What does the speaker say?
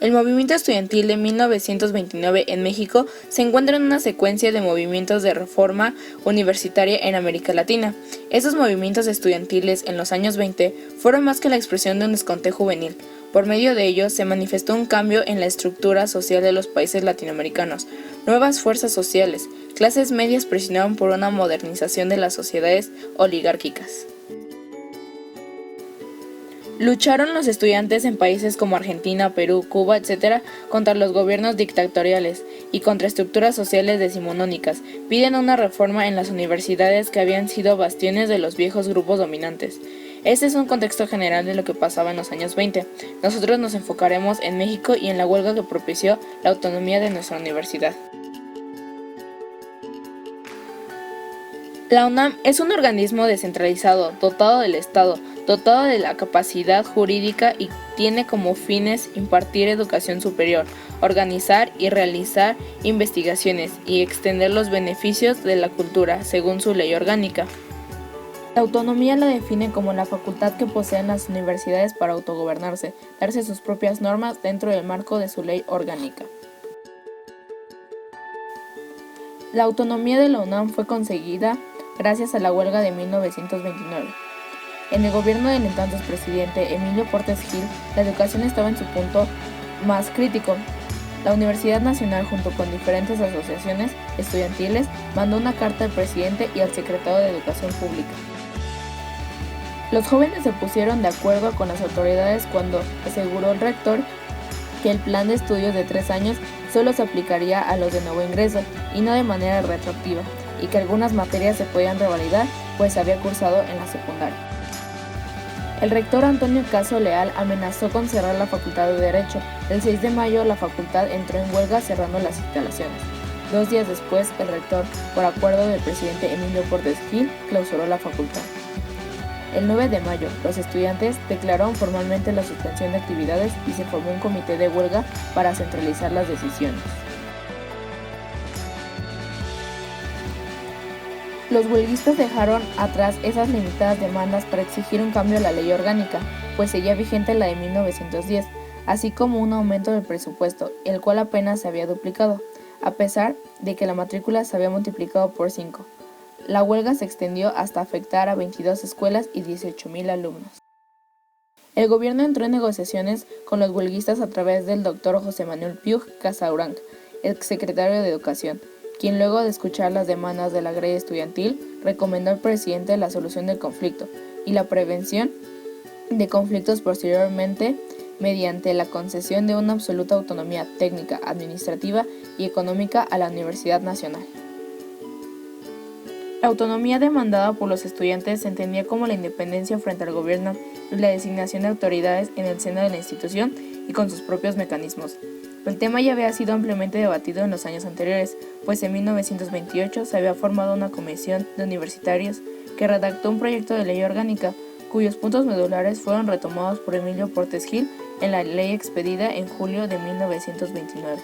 El movimiento estudiantil de 1929 en México se encuentra en una secuencia de movimientos de reforma universitaria en América Latina. Esos movimientos estudiantiles en los años 20 fueron más que la expresión de un descontento juvenil. Por medio de ellos se manifestó un cambio en la estructura social de los países latinoamericanos. Nuevas fuerzas sociales, clases medias presionaron por una modernización de las sociedades oligárquicas. Lucharon los estudiantes en países como Argentina, Perú, Cuba, etc. contra los gobiernos dictatoriales y contra estructuras sociales decimonónicas. Piden una reforma en las universidades que habían sido bastiones de los viejos grupos dominantes. Este es un contexto general de lo que pasaba en los años 20. Nosotros nos enfocaremos en México y en la huelga que propició la autonomía de nuestra universidad. La UNAM es un organismo descentralizado, dotado del Estado, dotado de la capacidad jurídica y tiene como fines impartir educación superior, organizar y realizar investigaciones y extender los beneficios de la cultura, según su ley orgánica. La autonomía la define como la facultad que poseen las universidades para autogobernarse, darse sus propias normas dentro del marco de su ley orgánica. La autonomía de la UNAM fue conseguida gracias a la huelga de 1929. En el gobierno del entonces presidente Emilio Portes Gil, la educación estaba en su punto más crítico. La Universidad Nacional, junto con diferentes asociaciones estudiantiles, mandó una carta al presidente y al secretario de Educación Pública. Los jóvenes se pusieron de acuerdo con las autoridades cuando aseguró el rector que el plan de estudios de 3 años solo se aplicaría a los de nuevo ingreso y no de manera retroactiva, y que algunas materias se podían revalidar pues se había cursado en la secundaria. El rector Antonio Caso Leal amenazó con cerrar la Facultad de Derecho. El 6 de mayo la facultad entró en huelga cerrando las instalaciones. 2 días después, el rector, por acuerdo del presidente Emilio Portes Gil, clausuró la facultad. El 9 de mayo, los estudiantes declararon formalmente la suspensión de actividades y se formó un comité de huelga para centralizar las decisiones. Los huelguistas dejaron atrás esas limitadas demandas para exigir un cambio a la ley orgánica, pues seguía vigente la de 1910, así como un aumento del presupuesto, el cual apenas se había duplicado, a pesar de que la matrícula se había multiplicado por 5. La huelga se extendió hasta afectar a 22 escuelas y 18,000 alumnos. El gobierno entró en negociaciones con los huelguistas a través del Dr. José Manuel Piug Casaurang, exsecretario de Educación, quien luego de escuchar las demandas de la grey estudiantil, recomendó al presidente la solución del conflicto y la prevención de conflictos posteriormente mediante la concesión de una absoluta autonomía técnica, administrativa y económica a la Universidad Nacional. La autonomía demandada por los estudiantes se entendía como la independencia frente al gobierno y la designación de autoridades en el seno de la institución y con sus propios mecanismos. El tema ya había sido ampliamente debatido en los años anteriores, pues en 1928 se había formado una comisión de universitarios que redactó un proyecto de ley orgánica, cuyos puntos medulares fueron retomados por Emilio Portes Gil en la ley expedida en julio de 1929.